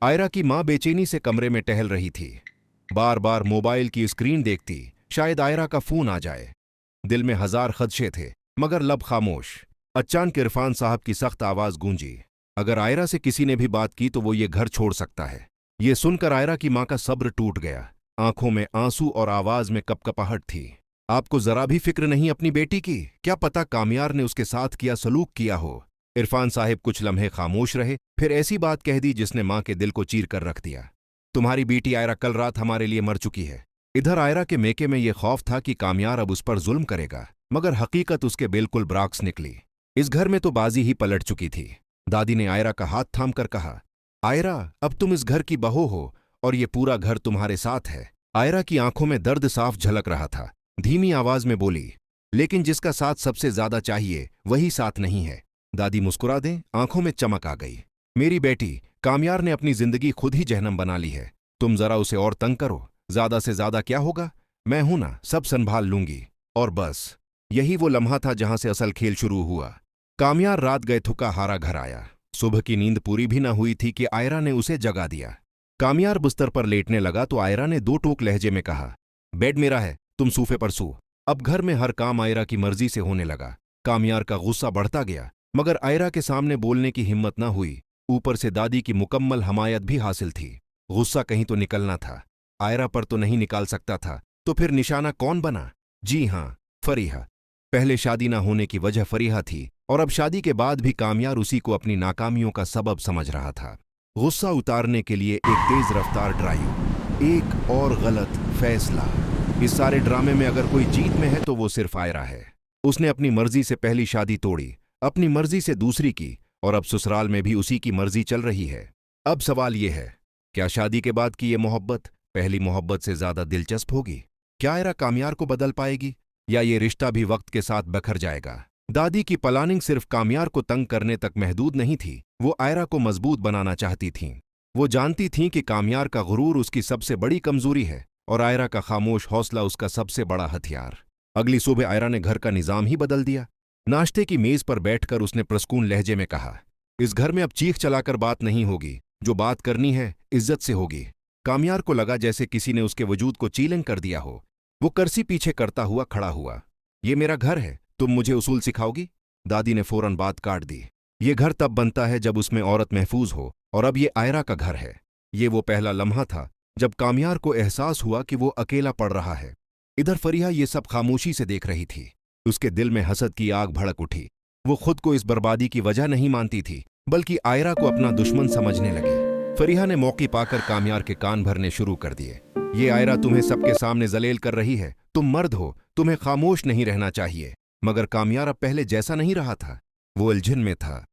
आयरा की माँ बेचैनी से कमरे में टहल रही थी। बार बार मोबाइल की स्क्रीन देखती, शायद आयरा का फोन आ जाए। दिल में हजार खदशे थे, मगर लब खामोश। अचानक इरफान साहब की सख्त आवाज गूंजी। अगर आयरा से किसी ने भी बात की तो वो ये घर छोड़ सकता है। ये सुनकर आयरा की माँ का सब्र टूट गया। आंखों में आंसू और आवाज में कपकपाहट थी। आपको जरा भी फिक्र नहीं अपनी बेटी की? क्या पता कामयार ने उसके साथ किया सलूक किया हो। इरफान साहिब कुछ लम्हे खामोश रहे, फिर ऐसी बात कह दी जिसने मां के दिल को चीर कर रख दिया। तुम्हारी बेटी आयरा कल रात हमारे लिए मर चुकी है। इधर आयरा के मेके में यह खौफ था कि कामयार अब उस पर जुल्म करेगा, मगर हकीकत उसके बिल्कुल बराक्स निकली। इस घर में तो बाजी ही पलट चुकी थी। दादी ने आयरा का हाथ थाम कर कहा, आयरा, अब तुम इस घर की बहू हो और ये पूरा घर तुम्हारे साथ है। आयरा की आंखों में दर्द साफ झलक रहा था। धीमी आवाज में बोली, लेकिन जिसका साथ सबसे ज्यादा चाहिए वही साथ नहीं है। दादी मुस्कुरा दें, आंखों में चमक आ गई। मेरी बेटी, कामयार ने अपनी जिंदगी खुद ही जहन्नम बना ली है। तुम जरा उसे और तंग करो, ज्यादा से ज्यादा क्या होगा? मैं हूं ना, सब संभाल लूंगी। और बस यही वो लम्हा था जहां से असल खेल शुरू हुआ। कामयार रात गए थुका हारा घर आया। सुबह की नींद पूरी भी न हुई थी कि आयरा ने उसे जगा दिया। कामयार बिस्तर पर लेटने लगा तो आयरा ने दो टोक लहजे में कहा, बेड मेरा है, तुम सोफे पर सो। अब घर में हर काम आयरा की मर्जी से होने लगा। कामयार का गुस्सा बढ़ता गया, मगर आयरा के सामने बोलने की हिम्मत न हुई। ऊपर से दादी की मुकम्मल हमायत भी हासिल थी। गुस्सा कहीं तो निकलना था। आयरा पर तो नहीं निकाल सकता था, तो फिर निशाना कौन बना? जी हां, फरीहा। पहले शादी ना होने की वजह फरीहा थी, और अब शादी के बाद भी कामयार उसी को अपनी नाकामियों का सबब समझ रहा था। गुस्सा उतारने के लिए एक तेज रफ्तार ड्राइव, एक और गलत फैसला। इस सारे ड्रामे में अगर कोई जीत में है तो वो सिर्फ आयरा है। उसने अपनी मर्जी से पहली शादी तोड़ी, अपनी मर्जी से दूसरी की, और अब ससुराल में भी उसी की मर्जी चल रही है। अब सवाल ये है, क्या शादी के बाद की ये मोहब्बत पहली मोहब्बत से ज्यादा दिलचस्प होगी? क्या आयरा कामयार को बदल पाएगी, या ये रिश्ता भी वक्त के साथ बखर जाएगा? दादी की प्लानिंग सिर्फ कामयार को तंग करने तक महदूद नहीं थी, वो आयरा को मजबूत बनाना चाहती थीं। वो जानती थीं कि कामयार का गुरूर उसकी सबसे बड़ी कमजोरी है, और आयरा का खामोश हौसला उसका सबसे बड़ा हथियार। अगली सुबह आयरा ने घर का निजाम ही बदल दिया। नाश्ते की मेज पर बैठकर उसने प्रसकून लहजे में कहा, इस घर में अब चीख चलाकर बात नहीं होगी, जो बात करनी है इज्जत से होगी। कामयार को लगा जैसे किसी ने उसके वजूद को चीलन कर दिया हो। वो कर्सी पीछे करता हुआ खड़ा हुआ। ये मेरा घर है, तुम मुझे उसूल सिखाओगी? दादी ने फौरन बात काट दी। ये घर तब बनता है जब उसमें औरत महफूज हो, और अब ये आयरा का घर है। ये वो पहला लम्हा था जब कामयार को एहसास हुआ कि वो अकेला पड़ रहा है। इधर फरीहा ये सब खामोशी से देख रही थी। उसके दिल में हसद की आग भड़क उठी। वो खुद को इस बर्बादी की वजह नहीं मानती थी, बल्कि आयरा को अपना दुश्मन समझने लगी। फरीहा ने मौके पाकर कामयार के कान भरने शुरू कर दिए। ये आयरा तुम्हें सबके सामने जलील कर रही है। तुम मर्द हो, तुम्हें खामोश नहीं रहना चाहिए। मगर कामयार अब पहले जैसा नहीं रहा था। वो उलझन में था।